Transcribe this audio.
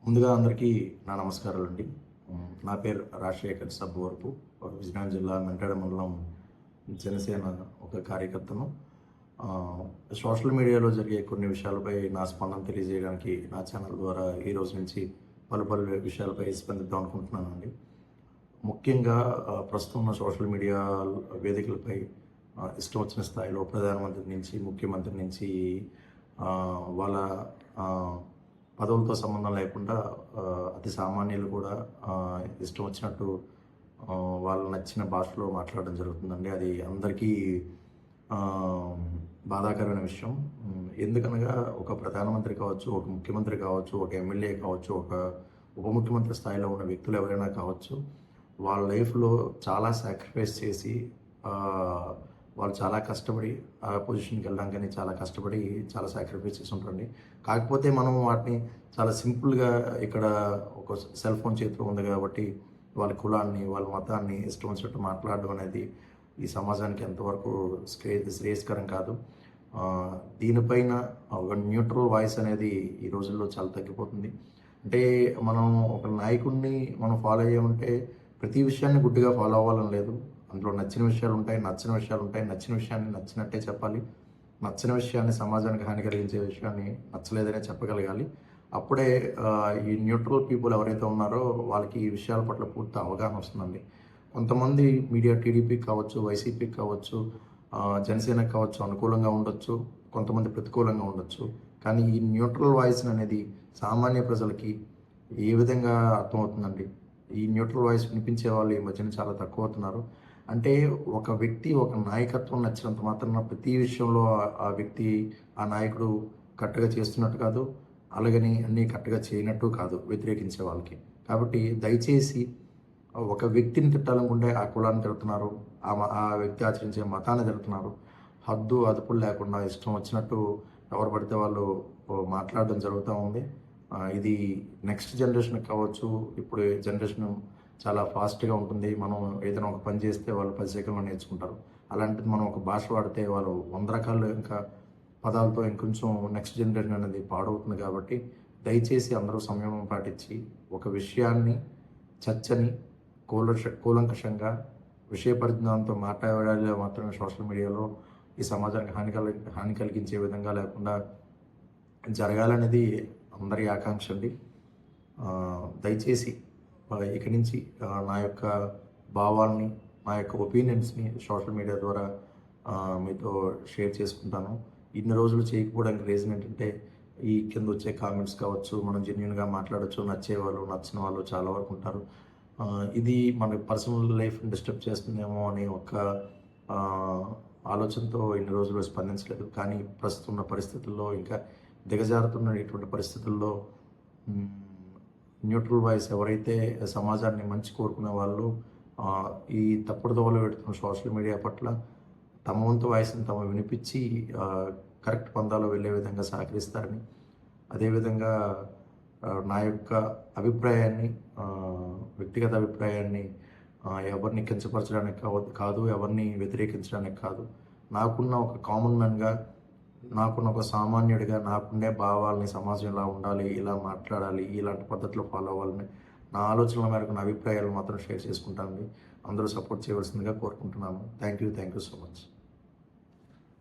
ముందుగా అందరికీ నా నమస్కారాలండి. నా పేరు రాజశేఖర్ సబ్బవరపు. విజయనగరం జిల్లా మెంటాడ మండలం జనసేన ఒక కార్యకర్తను. సోషల్ మీడియాలో జరిగే కొన్ని విషయాలపై నా స్పందన తెలియజేయడానికి నా ఛానల్ ద్వారా ఈ రోజు నుంచి పలు విషయాలపై స్పందిద్దాం అనుకుంటున్నానండి. ముఖ్యంగా ప్రస్తుతం ఉన్న సోషల్ మీడియా వేదికలపై ఇష్టం వచ్చిన స్థాయిలో ప్రధానమంత్రి నుంచి, ముఖ్యమంత్రి నుంచి వాళ్ళ పదవులతో సంబంధం లేకుండా అతి సామాన్యులు కూడా ఇష్టం వచ్చినట్టు వాళ్ళు నచ్చిన భాషలో మాట్లాడడం జరుగుతుందండి. అది అందరికీ బాధాకరమైన విషయం. ఎందుకనగా ఒక ప్రధానమంత్రి కావచ్చు, ఒక ముఖ్యమంత్రి కావచ్చు, ఒక ఎమ్మెల్యే కావచ్చు, ఒక ఉప ముఖ్యమంత్రి స్థాయిలో ఉన్న వ్యక్తులు ఎవరైనా కావచ్చు, వాళ్ళ లైఫ్లో చాలా సాక్రిఫైస్ చేసి వాళ్ళు చాలా కష్టపడి ఆ పొజిషన్కి వెళ్ళడానికని చాలా కష్టపడి చాలా సాక్రిఫైస్ చేసి ఉంటారండి. కాకపోతే మనం వాటిని చాలా సింపుల్గా ఇక్కడ ఒక సెల్ ఫోన్ చేతిలో ఉంది కాబట్టి వాళ్ళ కులాన్ని, వాళ్ళ మతాన్ని ఇష్టం వచ్చినట్టు మాట్లాడడం అనేది ఈ సమాజానికి ఎంతవరకు శ్రేయస్కరం కాదు. దీనిపైన ఒక న్యూట్రల్ వాయిస్ అనేది ఈ రోజుల్లో చాలా తగ్గిపోతుంది. అంటే మనం ఒక నాయకుడిని మనం ఫాలో అయ్యామంటే ప్రతి విషయాన్ని గుడ్డిగా ఫాలో అవ్వాలని లేదు. అందులో నచ్చిన విషయాలు ఉంటాయి, నచ్చిన విషయాలు ఉంటాయి. నచ్చిన విషయాన్ని నచ్చినట్టే చెప్పాలి. నచ్చిన విషయాన్ని, సమాజానికి హాని కలిగించే విషయాన్ని నచ్చలేదనే చెప్పగలగాలి. అప్పుడే ఈ న్యూట్రల్ పీపుల్ ఎవరైతే ఉన్నారో వాళ్ళకి ఈ విషయాల పట్ల పూర్తి అవగాహన వస్తుందండి. కొంతమంది మీడియా టీడీపీకి కావచ్చు, వైసీపీకి కావచ్చు, జనసేనకి కావచ్చు అనుకూలంగా ఉండొచ్చు, కొంతమంది ప్రతికూలంగా ఉండొచ్చు. కానీ ఈ న్యూట్రల్ వాయిస్ అనేది సామాన్య ప్రజలకి ఏ విధంగా అర్థమవుతుందండి? ఈ న్యూట్రల్ వాయిస్ వినిపించే వాళ్ళు ఈ మధ్యన చాలా తక్కువ అవుతున్నారు. అంటే ఒక వ్యక్తి, ఒక నాయకత్వం నచ్చినంత మాత్రాన ప్రతి విషయంలో ఆ వ్యక్తి, ఆ నాయకుడు కరెక్ట్గా చేస్తున్నట్టు కాదు, అలాగని అన్నీ కరెక్ట్గా చేయనట్టు కాదు వ్యతిరేకించే వాళ్ళకి. కాబట్టి దయచేసి ఒక వ్యక్తిని తిట్టాలనుకుంటే ఆ కులాన్ని తిడుతున్నారు, ఆ వ్యక్తి ఆచరించే మతాన్ని తిడుతున్నారు. హద్దు అదుపులు లేకుండా ఇష్టం వచ్చినట్టు ఎవరు పడితే వాళ్ళు మాట్లాడడం జరుగుతూ ఉంది. ఇది నెక్స్ట్ జనరేషన్కి కావచ్చు. ఇప్పుడు జనరేషన్ చాలా ఫాస్ట్గా ఉంటుంది. మనం ఏదైనా ఒక పని చేస్తే వాళ్ళు 10 సెకండ్లో నేర్చుకుంటారు. అలాంటిది మనం ఒక భాష వాడితే వాళ్ళు 100 రకాలు ఇంకా పదాలతో ఇంకొంచెం నెక్స్ట్ జనరేషన్ అనేది పాడవుతుంది. కాబట్టి దయచేసి అందరూ సంయమనం పాటించి ఒక విషయాన్ని, చర్చని కూలంకషంగా విషయ పరిజ్ఞానంతో మాట్లాడాలి మాత్రమే సోషల్ మీడియాలో ఈ సమాజానికి హాని కలిగించే విధంగా లేకుండా జరగాలనేది అందరి ఆకాంక్ష అండి. దయచేసి ఇక నుంచి నా యొక్క భావాల్ని, నా యొక్క ఒపీనియన్స్ని సోషల్ మీడియా ద్వారా మీతో షేర్ చేసుకుంటాను. ఇన్ని రోజులు చేయకపోవడానికి రీజన్ ఏంటంటే ఈ కింద వచ్చే కామెంట్స్ కావచ్చు, మనం జెన్యున్గా మాట్లాడచ్చు, నచ్చేవాళ్ళు, నచ్చిన వాళ్ళు చాలా వరకు ఉంటారు. ఇది మన పర్సనల్ లైఫ్ని డిస్టర్బ్ చేస్తుందేమో అనే ఒక ఆలోచనతో ఇన్ని రోజులు స్పందించలేదు. కానీ ప్రస్తుతం ఉన్న పరిస్థితుల్లో, ఇంకా దిగజారుతున్న ఇటువంటి పరిస్థితుల్లో న్యూట్రల్ వాయిస్ ఎవరైతే సమాజాన్ని మంచి కోరుకునే వాళ్ళు ఈ తప్పుడు దోవలో పెడుతున్న సోషల్ మీడియా పట్ల తమ వంతు వాయిస్ని తమ వినిపించి కరెక్ట్ పందాలో వెళ్ళే విధంగా సహకరిస్తారని, అదేవిధంగా నా యొక్క అభిప్రాయాన్ని, వ్యక్తిగత అభిప్రాయాన్ని ఎవరిని కించపరచడానికి కాదు, ఎవరిని వ్యతిరేకించడానికి కాదు, నాకున్న ఒక కామన్ మ్యాన్గా, నాకున్న ఒక సామాన్యుడిగా నాకుండే భావాలని సమాజం ఇలా ఉండాలి, ఇలా మాట్లాడాలి, ఇలాంటి పద్ధతిలో ఫాలో అవ్వాలని నా ఆలోచనల మేరకు నా అభిప్రాయాలు మాత్రం షేర్ చేసుకుంటానండి. అందరూ సపోర్ట్ చేయవలసిందిగా కోరుకుంటున్నాను. Thank you so much.